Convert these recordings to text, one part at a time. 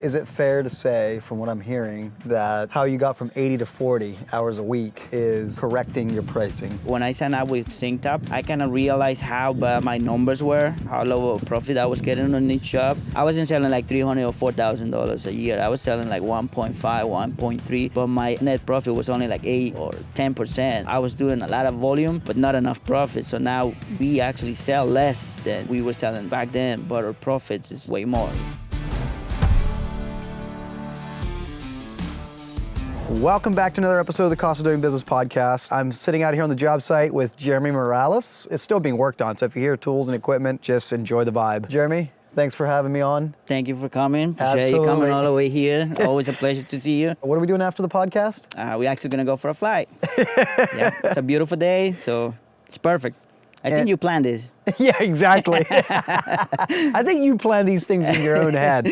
Is it fair to say, from what I'm hearing, that how you got from 80 to 40 hours a week is correcting your pricing? When I signed up with SynkedUP, I kind of realized how bad my numbers were, how low of profit I was getting on each job. I wasn't selling like $300 or $4,000 a year. I was selling like 1.5, 1.3, but my net profit was only like 8 or 10%. I was doing a lot of volume, but not enough profit. So now we actually sell less than we were selling back then, but our profits is way more. Welcome back to another episode of the Cost of Doing Business podcast. I'm sitting out here on the job site with Jeremy Morales. It's still being worked on, so if you hear tools and equipment, just enjoy the vibe. Jeremy, thanks for having me on. Thank you for coming. Appreciate Absolutely. you coming all the way here. Always a pleasure to see you. What are we doing after the podcast? We're actually gonna go for a flight. Yeah, it's a beautiful day, so it's perfect. I think you planned this. Yeah, exactly. I think you plan these things in your own head.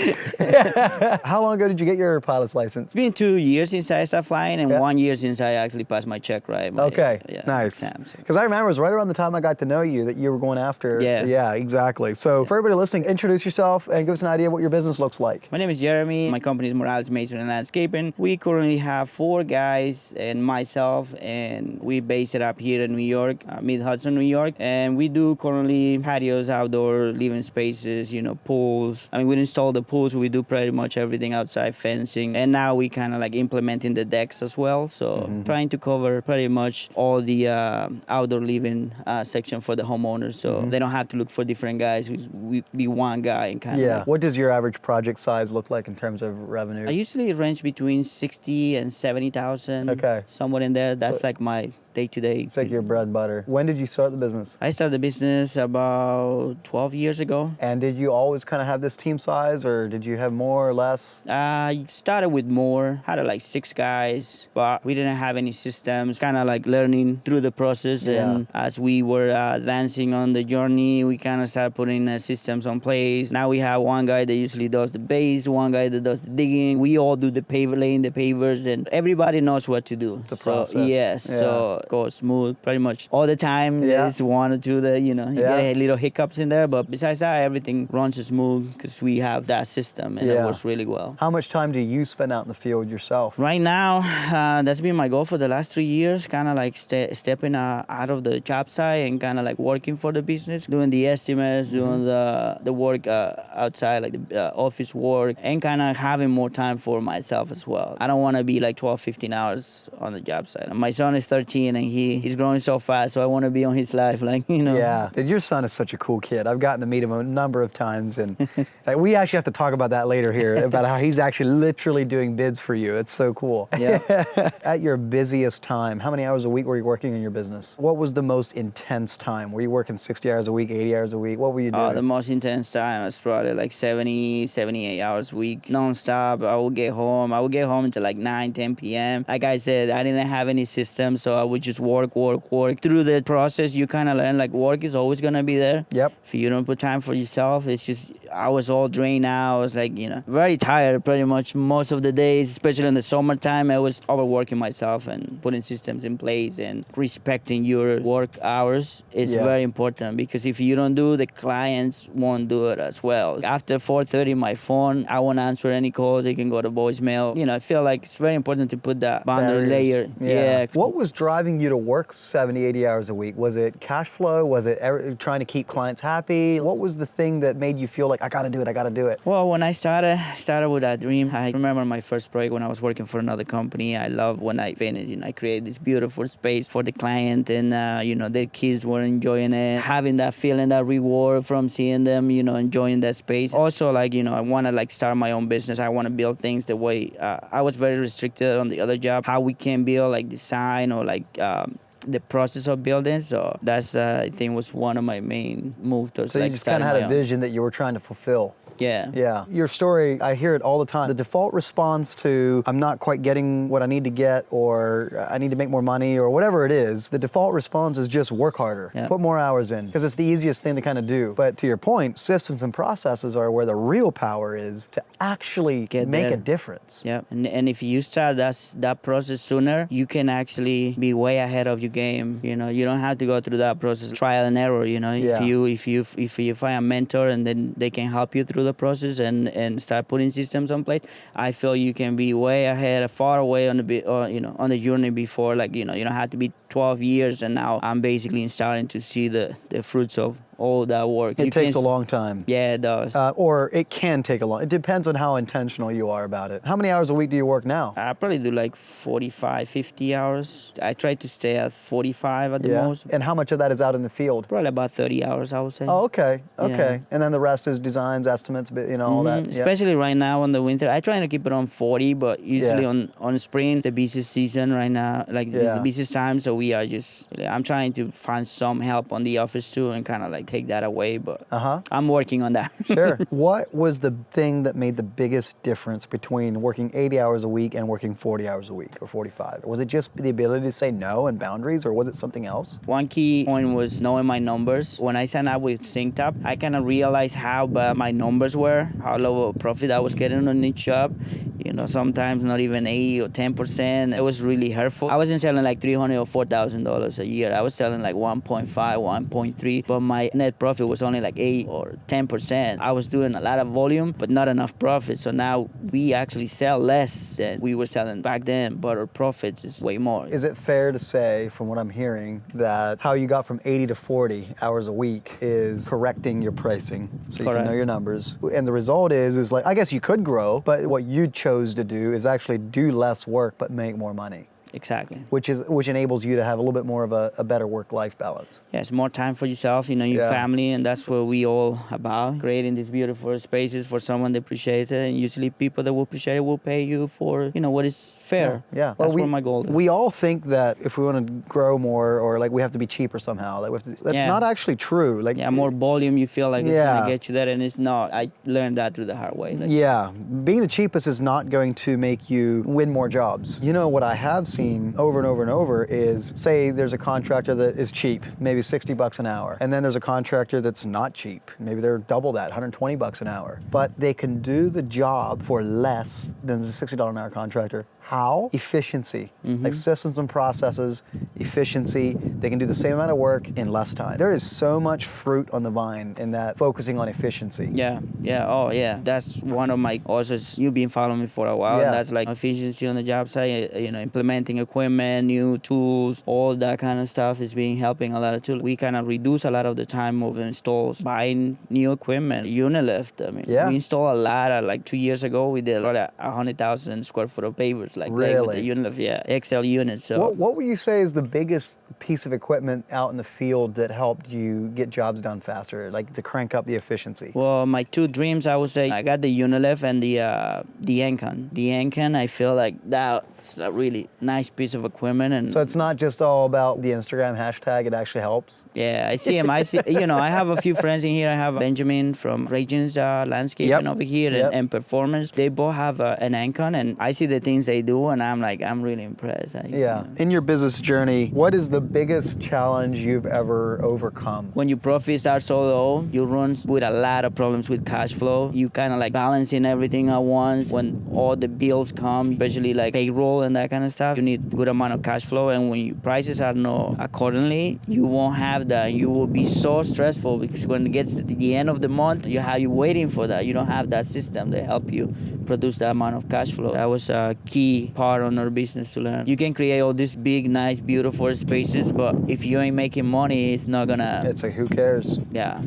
How long ago did you get your pilot's license? It's been 2 years since I started flying and 1 year since I actually passed my check ride. Nice. Because I remember it was right around the time I got to know you that you were going after. Yeah, exactly. So for everybody listening, introduce yourself and give us an idea of what your business looks like. My name is Jeremy. My company is Masonry Landscaping. We currently have 4 guys and myself, and we base it up here in New York, Mid-Hudson, New York. And we do currently patios, outdoor living spaces, pools. I mean, we install the pools. We do pretty much everything outside, fencing. And now we kind of like implementing the decks as well. So trying to cover pretty much all the outdoor living section for the homeowners. So they don't have to look for different guys. We be one guy and kind of like. What does your average project size look like in terms of revenue? I usually range between 60 and 70,000. Okay. Somewhere in there. That's like my day-to-day. It's like your bread and butter. When did you start the business? I started the business about 12 years ago. And did you always kind of have this team size, or did you have more or less? I started with more, had like 6 guys, but we didn't have any systems, kind of like learning through the process. And as we were advancing on the journey, we kind of started putting systems on place. Now we have one guy that usually does the base, one guy that does the digging. We all do the laying the pavers, and everybody knows what to do. It's a process. Yes, so it goes smooth pretty much all the time. There's one or two that, you get little hiccups in there, but besides that, everything runs smooth because we have that system and it works really well. How much time do you spend out in the field yourself? Right now, that's been my goal for the last 3 years, kind of like stepping out of the job site and kind of like working for the business, doing the estimates, doing the work outside, like the office work, and kind of having more time for myself as well. I don't want to be like 12, 15 hours on the job site. My son is 13 and he's growing so fast, so I want to be on his life, Yeah, your son is such a cool kid. I've gotten to meet him a number of times, and we actually have to talk about that later here, about how he's actually literally doing bids for you. It's so cool. Yeah. At your busiest time, how many hours a week were you working in your business? What was the most intense time? Were you working 60 hours a week, 80 hours a week? What were you doing? The most intense time was probably like 70, 78 hours a week, non-stop. I would get home until like 9, 10 p.m. Like I said, I didn't have any system, so I would just work. Through the process, you kind of learn like work is always going to be there. Yep. If you don't put time for yourself, it's just, I was all drained out. I was like, very tired pretty much most of the days, especially in the summertime. I was overworking myself, and putting systems in place and respecting your work hours is very important, because if you don't do, the clients won't do it as well. After 4:30, my phone, I won't answer any calls. They can go to voicemail. I feel like it's very important to put that boundary layer. Yeah. What was driving you to work 70, 80 hours a week? Was it cash flow? Was it trying to keep clients happy? What was the thing that made you feel like, I gotta do it? Well, when I started with that dream. I remember my first project when I was working for another company. I love when I finished, I created this beautiful space for the client, and their kids were enjoying it, having that feeling, that reward from seeing them, enjoying that space. Also, I want to start my own business. I want to build things the way I was very restricted on the other job, how we can build design or the process of building. So that's, I think, was one of my main moves towards So you just kind of had a vision that you were trying to fulfill. Yeah. Your story, I hear it all the time. The default response to, I'm not quite getting what I need to get, or I need to make more money, or whatever it is, the default response is just work harder, put more hours in, because it's the easiest thing to kind of do. But to your point, systems and processes are where the real power is to actually make a difference. Yeah, and if you start that process sooner, you can actually be way ahead of your game. You don't have to go through that process, trial and error. If you find a mentor and then they can help you through the process and start putting systems on place, I feel you can be way ahead, far away on on the journey before. Like, you don't have to be 12 years, and now I'm basically starting to see the fruits of all that work. It takes a long time. Yeah, it does. Or it can take a long. It depends on how intentional you are about it. How many hours a week do you work now? I probably do like 45, 50 hours. I try to stay at 45 at the most. And how much of that is out in the field? Probably about 30 hours, I would say. Oh, okay. Okay. Yeah. And then the rest is designs, estimates, all that. Yeah. Especially right now in the winter. I try to keep it on 40, but usually on spring, the busiest season right now, like the busiest time. So we are I'm trying to find some help on the office too and kind of like take that away, but I'm working on that. Sure. What was the thing that made the biggest difference between working 80 hours a week and working 40 hours a week or 45? Was it just the ability to say no and boundaries, or was it something else? One key point was knowing my numbers. When I signed up with SynkedUP, I kind of realized how bad my numbers were, how low of profit I was getting on each job. Sometimes not even 8 or 10%. It was really hurtful. I wasn't selling like $300 or $4,000 a year. I was selling like 1.5, 1.3, but my net profit was only like 8 or 10%. I was doing a lot of volume, but not enough profit. So now we actually sell less than we were selling back then, but our profits is way more. Is it fair to say, from what I'm hearing, that how you got from 80 to 40 hours a week is correcting your pricing so you can know your numbers? And the result is like, I guess you could grow, but what you chose to do is actually do less work but make more money. Exactly. Which enables you to have a little bit more of a better work-life balance. Yes, more time for yourself, your family, and that's what we all about, creating these beautiful spaces for someone that appreciates it. And usually people that will appreciate it will pay you for, what is fair. Yeah. That's what my goal is. We all think that if we want to grow more, or like we have to be cheaper somehow. Like that's not actually true. Like more volume, you feel like it's going to get you there, and it's not. I learned that through the hard way. Being the cheapest is not going to make you win more jobs. What I have seen over and over and over is, say there's a contractor that is cheap, maybe $60 an hour, and then there's a contractor that's not cheap. Maybe they're double that, $120 an hour, but they can do the job for less than the $60 an hour contractor. How? Efficiency. Like systems and processes, efficiency. They can do the same amount of work in less time. There is so much fruit on the vine in that, focusing on efficiency. That's one of my, also, you've been following me for a while, and that's like efficiency on the job site, implementing equipment, new tools, all that kind of stuff is helping a lot of tools. We kind of reduce a lot of the time of installs, buying new equipment, Unilift. We installed a lot of, like 2 years ago, we did a lot of 100,000 square foot of pavers. Like with the Unilift, XL units. So what would you say is the biggest piece of equipment out in the field that helped you get jobs done faster, like to crank up the efficiency? Well, my two dreams, I would say, I got the Unilift and the Encon. The Encon, I feel like that's a really nice piece of equipment. And so it's not just all about the Instagram hashtag, it actually helps? Yeah, I see him. I have a few friends in here. I have Benjamin from Regions Landscaping over here and Performance. They both have an Encon, and I see the things they do, and I'm really impressed. In your business journey, what is the biggest challenge you've ever overcome? When your profits are so low, you run with a lot of problems with cash flow. You kind of like balancing everything at once. When all the bills come, especially like payroll and that kind of stuff, you need good amount of cash flow, and when your prices are not accordingly, you won't have that. You will be so stressful because when it gets to the end of the month, you waiting for that. You don't have that system that help you produce that amount of cash flow. That was a key part on our business to learn. You can create all these big, nice, beautiful spaces, but if you ain't making money, it's not gonna. It's like, who cares? Yeah.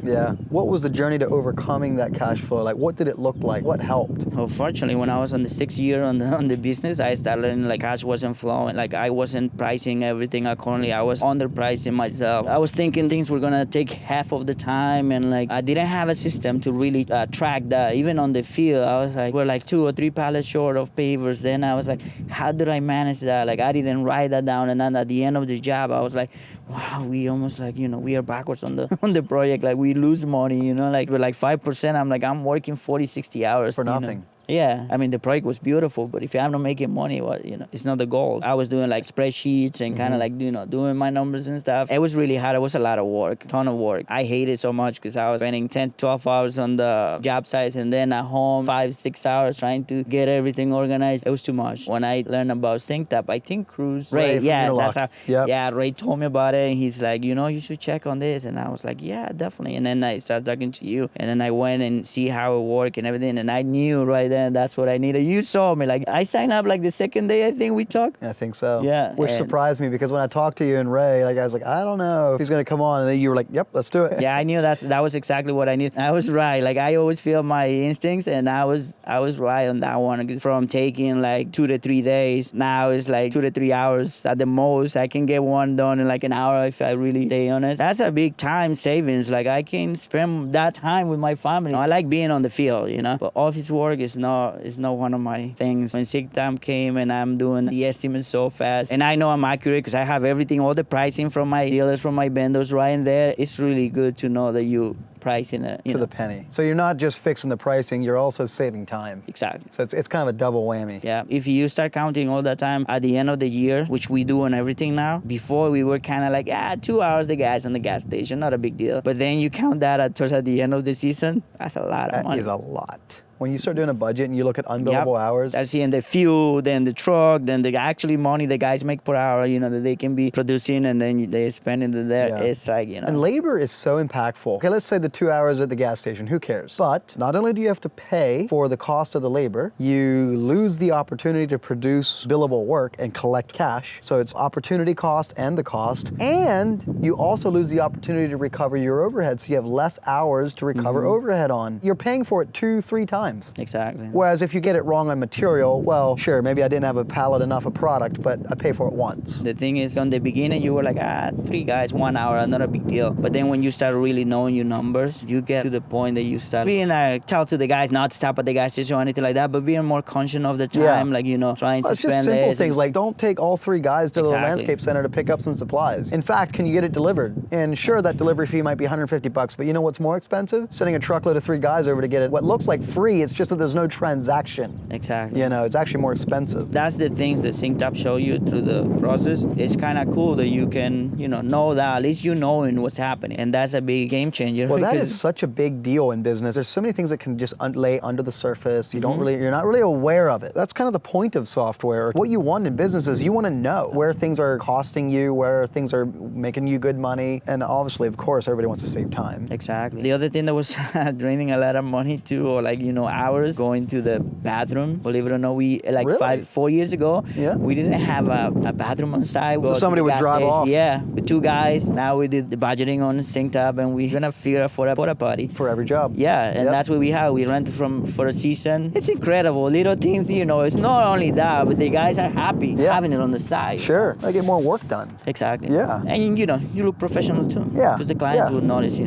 What was the journey to overcoming that cash flow? Like, what did it look like? What helped? Fortunately, when I was on the 6th year on the business, I started learning like cash wasn't flowing. Like I wasn't pricing everything accordingly. I was underpricing myself. I was thinking things were gonna take half of the time, and like I didn't have a system to really track that. Even on the field, I was like, we're like 2 or 3 pallets short of pavers. Then I was like, how did I manage that? Like I didn't write that down, and then at the end of the job, I was like, wow, we almost like we are backwards on the project. Like we lose money, like we're like 5%. I'm working 40, 60 hours for nothing. Yeah, I mean, the project was beautiful, but if I'm not making money, what, it's not the goal. I was doing like spreadsheets and kind of like, doing my numbers and stuff. It was really hard. It was a lot of work, ton of work. I hated it so much because I was spending 10, 12 hours on the job sites and then at home 5, 6 hours trying to get everything organized. It was too much. When I learned about SynkedUP, I think Ray, yeah, that's how, yeah, Ray told me about it, and he's like, you should check on this, and I was like, yeah, definitely. And then I started talking to you, and then I went and see how it worked and everything, and I knew right then that's what I needed. You saw me, like, I signed up like the second day I think we talked. I think so. Yeah. Which surprised me, because when I talked to you and Ray, like, I was like, I don't know if he's gonna come on, and then you were like, yep, let's do it. Yeah, I knew that was exactly what I needed. I was right. Like, I always feel my instincts, and I was right on that one. From taking like 2 to 3 days, now it's like 2 to 3 hours at the most. I can get one done in like an hour if I really stay honest. That's a big time savings. Like, I can spend that time with my family. I like being on the field, but office work is not one of my things. When SynkedUP came and I'm doing the estimates so fast, and I know I'm accurate because I have everything, all the pricing from my dealers, from my vendors right in there. It's really good to know that you pricing it to the penny. So you're not just fixing the pricing, you're also saving time. Exactly. So it's kind of a double whammy. Yeah. If you start counting all the time at the end of the year, which we do on everything now, before we were kind of like, 2 hours the gas on the gas station, not a big deal. But then you count that at the end of the season, that's a lot of money. That is a lot. When you start doing a budget and you look at unbillable hours. That's in the fuel, then the truck, then the actually money the guys make per hour, that they can be producing, and then they spend it there. Yeah. It's like, And labor is so impactful. Okay, let's say the 2 hours at the gas station, who cares? But not only do you have to pay for the cost of the labor, you lose the opportunity to produce billable work and collect cash. So it's opportunity cost and the cost. And you also lose the opportunity to recover your overhead. So you have less hours to recover overhead on. You're paying for it 2-3 times. Exactly. Whereas if you get it wrong on material, well, sure, maybe I didn't have a pallet enough of product, but I pay for it once. The thing is, on the beginning, you were like, 3 guys, 1 hour, not a big deal. But then when you start really knowing your numbers, you get to the point that you start being tell to the guys not to stop at the gas station or anything like that, but being more conscious of the time, like, trying to spend. It's just simple things like, don't take all 3 guys to the landscape center to pick up some supplies. In fact, can you get it delivered? And sure, that delivery fee might be $150, but you know what's more expensive? Sending a truckload of 3 guys over to get it. What looks like free, it's just that there's no transaction. Exactly. It's actually more expensive. That's the things that SynkedUP show you through the process. It's kind of cool that you can, know that at least knowing what's happening, and that's a big game changer. Well, that is such a big deal in business. There's so many things that can just lay under the surface. You're not really aware of it. That's kind of the point of software. What you want in business is you want to know where things are costing you, where things are making you good money, and obviously, of course, everybody wants to save time. Exactly. The other thing that was draining a lot of money too, or like hours going to the bathroom. Believe it or not, we really? 4 years ago, we didn't have a bathroom on site. So somebody would drive off. Yeah, with 2 guys. Now we did the budgeting on SynkedUP, and we're gonna figure out for a porta potty for every job. Yeah, and that's what we have. We rent for a season. It's incredible. Little things, It's not only that, but the guys are happy having it on the side. Sure, I get more work done. Exactly. Yeah. And you look professional too. Yeah. Because the clients will notice,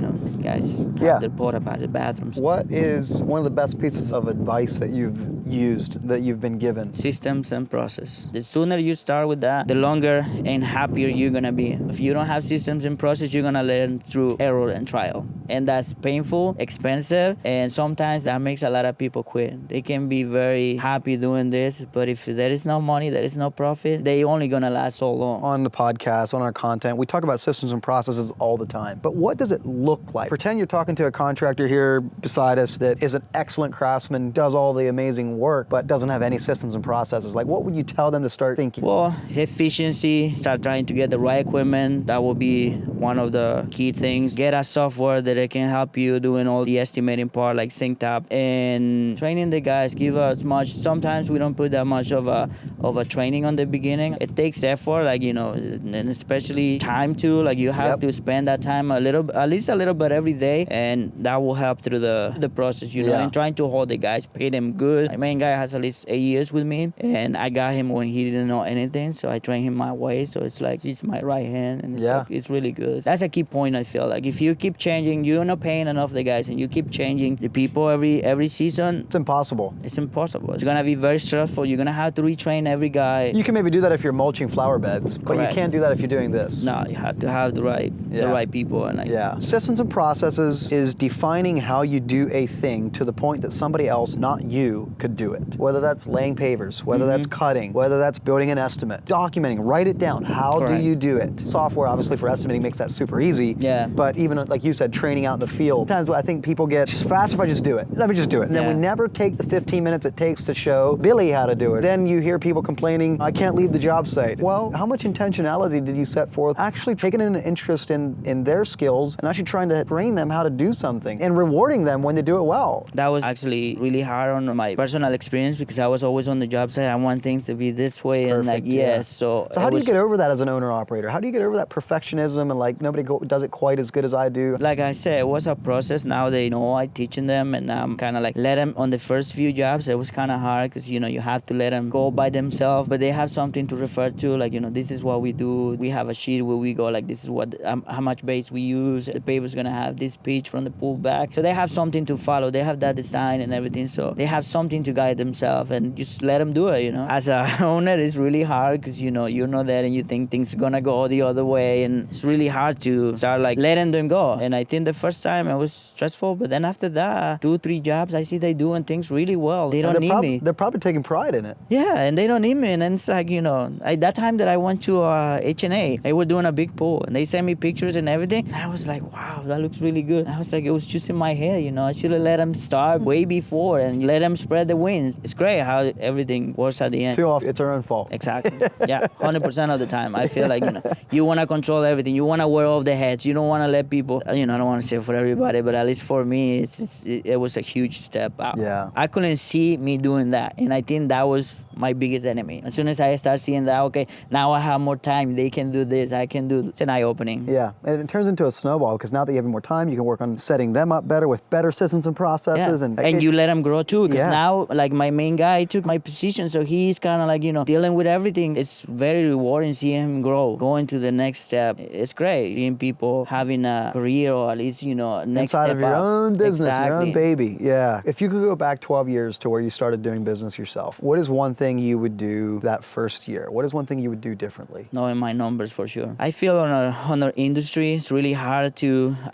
guys have their porta potty bathrooms. What is one of the best pieces of advice that you've used, that you've been given? Systems and process. The sooner you start with that, the longer and happier you're gonna be. If you don't have systems and process, you're gonna learn through error and trial. And that's painful, expensive, and sometimes that makes a lot of people quit. They can be very happy doing this, but if there is no money, there is no profit, they only gonna last so long. On the podcast, on our content, we talk about systems and processes all the time. But what does it look like? Pretend you're talking to a contractor here beside us that is an excellent craftsman, does all the amazing work, but doesn't have any systems and processes. Like, what would you tell them to start thinking? Well, efficiency, start trying to get the right equipment. That will be one of the key things. Get a software that it can help you doing all the estimating part, like SynkedUP, and training the guys. Give us much. Sometimes we don't put that much of a training on the beginning. It takes effort, and especially time too. Like, you have to spend that time at least a little bit every day, and that will help through the process. And trying to hold the guys, pay them good. My main guy has at least 8 years with me, and I got him when he didn't know anything, so I trained him my way. So it's like he's my right hand, and it's really good. That's a key point. I feel like if you keep changing and you're not paying enough the guys, and you keep changing the people every season, It's impossible. it's impossible. It's gonna be very stressful. You're gonna have to retrain every guy. You can maybe do that if you're mulching flower beds, but you Correct. can't do that if you're doing this. No, you have to have the right people, and like, Yeah. Systems and processes is defining how you do a thing to the point that somebody else, not you, could do it. Whether that's laying pavers, whether that's cutting, whether that's building an estimate, documenting, write it down. How Correct. do you do it? Software, obviously, for estimating makes that super easy. Yeah. But even like you said, training out in the field. Sometimes I think people get, it's fast if I just do it. Let me just do it. And then we never take the 15 minutes it takes to show Billy how to do it. Then you hear people complaining, I can't leave the job site. Well, how much intentionality did you set forth actually taking an interest in their skills and actually trying to train them how to do something and rewarding them when they do it well? that was actually really hard on my personal experience because I was always on the job site. I want things to be this way and like, Perfect, yeah. So So how do you get over that as an owner-operator? How do you get over that perfectionism and like nobody does it quite as good as I do? Like I said, it was a process. Now they know I teaching them, and I'm kind of like let them on the first few jobs. It was kind of hard because you have to let them go by themselves, but they have something to refer to. Like this is what we do. We have a sheet where we go like this is what how much base we use. The paper's gonna have this pitch from the pull back, so they have something to follow. They have that design and everything, so they have something to guide themselves, and just let them do it. As a owner, it's really hard because you're not there and you think things are gonna go the other way, and it's really hard to start like letting them go. And I think the first time it was stressful, but then after that 2-3 jobs I see they doing things really well. They don't need me. They're probably taking pride in it. Yeah, and they don't need me. And then it's like that time that I went to H&A, they were doing a big pool and they sent me pictures and everything, and I was like, wow, that looks really good. And I was like, it was just in my head. I should have let them start way before and let them spread the wings. It's great how everything works at the end. Too often, it's our own fault. Exactly. Yeah, 100% of the time. I feel like, you want to control everything. You want to wear all the hats. You don't want to let people, I don't want to say for everybody, but at least for me, it was a huge step out. Yeah. I couldn't see me doing that. And I think that was my biggest enemy. As soon as I start seeing that, okay, now I have more time. They can do this. I can do this. It's an eye-opening. Yeah, and it turns into a snowball because now that you have more time, you can work on setting them up better with better systems and processes. Yeah. And you let them grow too, because Yeah. now, like my main guy took my position, so he's kind of like, dealing with everything. It's very rewarding seeing him grow, going to the next step. It's great seeing people having a career or at least, next inside step of your up. own business, your Exactly. own baby. Yeah. If you could go back 12 years to where you started doing business yourself, what is one thing you would do that first year? What is one thing you would do differently? Knowing my numbers for sure. I feel on our industry, it's really hard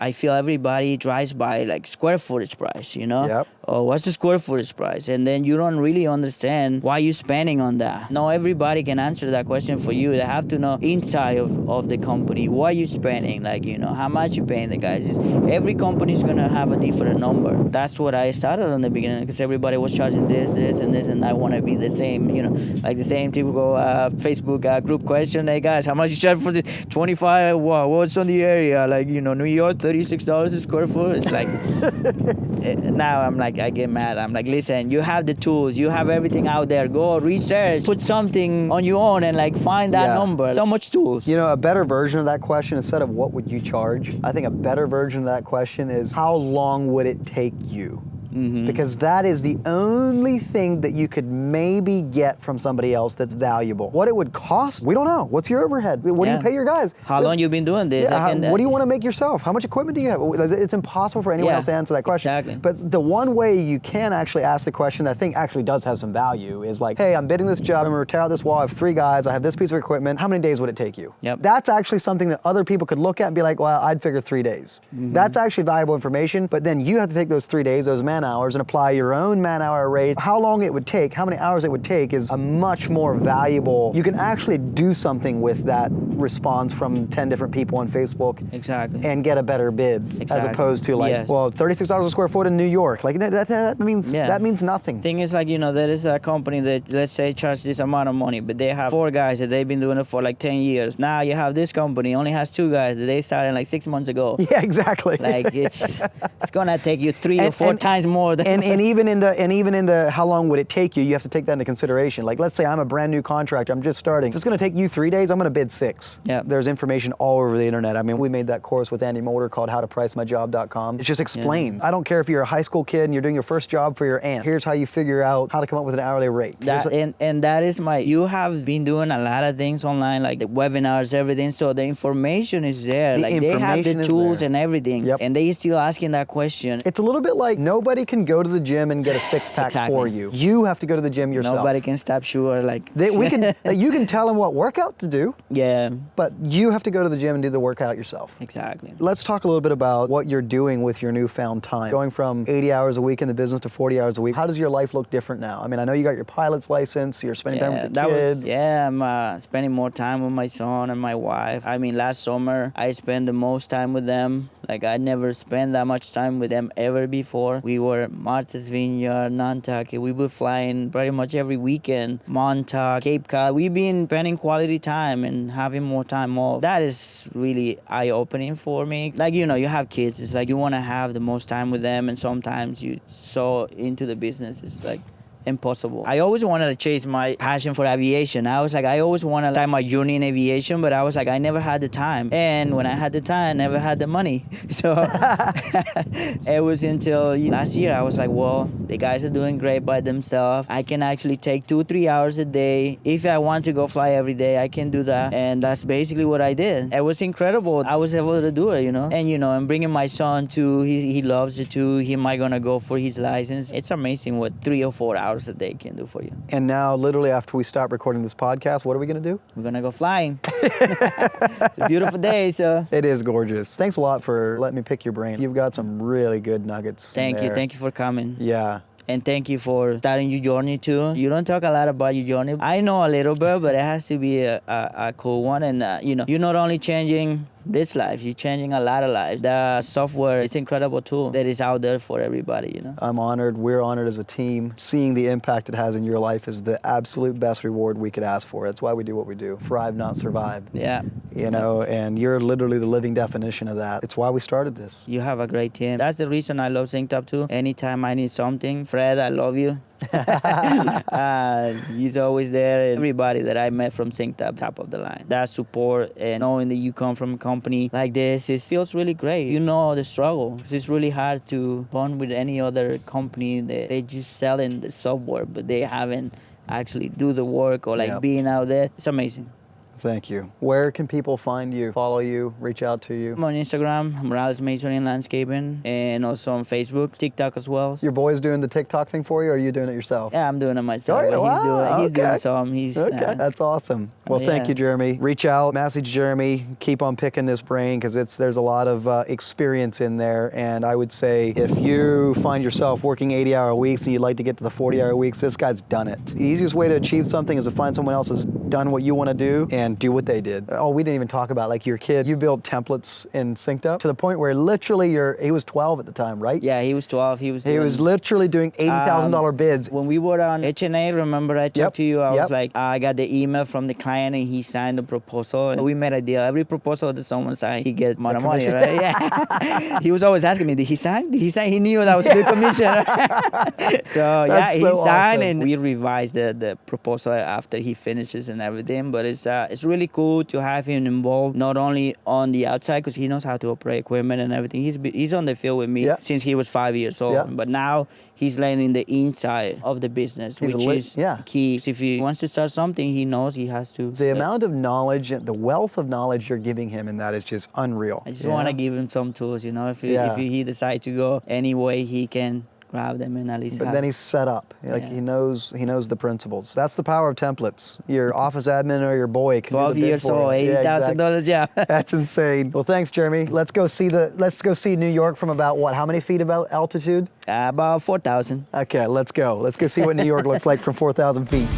I feel everybody drives by like square footage price, Yep. Oh, what's the square footage price? And then you don't really understand why you're spending on that. Not everybody can answer that question for you. They have to know inside of the company, what you spending, like, how much you paying the guys. Every company is gonna have a different number. That's what I started on the beginning, because everybody was charging this, and I want to be the same, like the same typical Facebook group question. Hey guys, how much you charge for this? 25, what's on the area? Like, New York, $36 a square foot. It's like, now I'm like, I get mad. I'm like, listen, you have the tools, you have everything out there. Go research, put something on your own and like find that number. So much tools. A better version of that question, instead of what would you charge, I think a better version of that question is how long would it take you? Mm-hmm. Because that is the only thing that you could maybe get from somebody else that's valuable. What it would cost, we don't know. What's your overhead? What do you pay your guys? How long you been doing this? Yeah, what do you want to make yourself? How much equipment do you have? It's impossible for anyone else to answer that question. Exactly. But the one way you can actually ask the question that I think actually does have some value is like, hey, I'm bidding this job, I'm going to tear out this wall, I have 3 guys, I have this piece of equipment, how many days would it take you? Yep. That's actually something that other people could look at and be like, well, I'd figure 3 days. Mm-hmm. That's actually valuable information, but then you have to take those 3 days, those man hours, and apply your own man-hour rate. How long it would take, how many hours it would take is a much more valuable, you can actually do something with that response from 10 different people on Facebook. Exactly. And get a better bid. Exactly. As opposed to like, well, $36 a square foot in New York. Like that means nothing. Thing is, like, there is a company that, let's say, charges this amount of money, but they have 4 guys that they've been doing it for like 10 years. Now you have this company only has 2 guys that they started like 6 months ago. Yeah, exactly. Like it's gonna take you 3 or 4 times more than and even in the how long would it take you, you have to take that into consideration. Like, let's say I'm a brand new contractor, I'm just starting. If it's going to take you 3 days, I'm going to bid 6. Yeah. There's information all over the internet. I mean, we made that course with Andy Molder called howtopricemyjob.com. It just explains. I don't care if you're a high school kid and you're doing your first job for your aunt. Here's how you figure out how to come up with an hourly rate. And that is you have been doing a lot of things online, like the webinars, everything. So the information is there. Like they have the tools and everything. Yep. And they still asking that question. It's a little bit like nobody can go to the gym and get a six-pack for you. You have to go to the gym yourself. Nobody can stop sure. Like you can tell them what workout to do. Yeah. But you have to go to the gym and do the workout yourself. Exactly. Let's talk a little bit about what you're doing with your newfound time. Going from 80 hours a week in the business to 40 hours a week. How does your life look different now? I mean, I know you got your pilot's license. You're spending time with the kid. I'm spending more time with my son and my wife. I mean, last summer I spent the most time with them. Like I never spent that much time with them ever before. We were Martha's Vineyard, Nantucket. We were flying pretty much every weekend. Montauk, Cape Cod. We've been spending quality time and having more time off. That is really eye-opening for me. Like, you know, you have kids. It's like you want to have the most time with them, and sometimes you so into the business. It's like impossible. I always wanted to chase my passion for aviation. I always wanted to start my journey in aviation, but I was like, I never had the time. And when I had the time, I never had the money. So it was until last year, I was like, well, the guys are doing great by themselves. I can actually take 2-3 hours a day. If I want to go fly every day, I can do that. And that's basically what I did. It was incredible. I was able to do it, you know. And, you know, and bringing my son too, he loves it too. He might gonna go for his license. It's amazing what 3 or 4 hours a day can do for you. And now, literally, after we stop recording this podcast, what are we going to do? We're going to go flying. It's a beautiful day, so. It is gorgeous. Thanks a lot for letting me pick your brain. You've got some really good nuggets. Thank you. Thank you for coming. Yeah. And thank you for starting your journey too. You don't talk a lot about your journey. I know a little bit, but it has to be a cool one. And you know, you're not only changing this life, you're changing a lot of lives. The software, it's an incredible tool that is out there for everybody, you know. I'm honored. We're honored as a team. Seeing the impact it has in your life is the absolute best reward we could ask for. That's why we do what we do. Thrive, not survive. Yeah. You know, and you're literally the living definition of that. It's why we started this. You have a great team. That's the reason I love SynkedUP too. Anytime I need something, Fred, I love you. He's always there. Everybody that I met from SynkedUP, top of the line. That support and knowing that you come from a company like this, it feels really great. You know the struggle. It's really hard to bond with any other company that they just selling the software, but they haven't actually do the work or like being out there. It's amazing. Thank you. Where can people find you, follow you, reach out to you? I'm on Instagram, Masonry Landscaping, and also on Facebook, TikTok as well. Your boy's doing the TikTok thing for you, or are you doing it yourself? Yeah, I'm doing it myself. Oh, yeah, He's doing some. Okay, that's awesome. Well, thank you, Jeremy. Reach out, message Jeremy, keep on picking this brain, because there's a lot of experience in there. And I would say if you find yourself working 80-hour weeks and you'd like to get to the 40-hour weeks, this guy's done it. The easiest way to achieve something is to find someone else who's done what you want to do and do what they did. Oh, we didn't even talk about like your kid. You built templates in SynkedUP to the point where literally he was 12 at the time, right? Yeah, he was 12. He was literally doing $80,000 bids. When we were on H&A, remember I talked to you, I was like, I got the email from the client and he signed the proposal. And we made a deal. Every proposal that someone signed, he gets more money, right? Yeah. He was always asking me, did he sign? Did he sign? He knew that was a good commission. So yeah, he signed and we revised the proposal after he finishes and everything. But it's really cool to have him involved, not only on the outside, because he knows how to operate equipment and everything. He's on the field with me since he was 5 years old. But now he's learning the inside of the business, which is key. So if he wants to start something, he knows he has to. The amount of knowledge, the wealth of knowledge you're giving him in that is just unreal. I just want to give him some tools, you know, if he decides to go any way, he can grab them and at least But then he's set up. Like he knows the principles. That's the power of templates. Your office admin or your boy can 12 do the bid years for old, you. $80,000 job. That's insane. Well, thanks, Jeremy. Let's go see New York from about what? How many feet of altitude? About 4,000. Okay, let's go. Let's go see what New York looks like from 4,000 feet.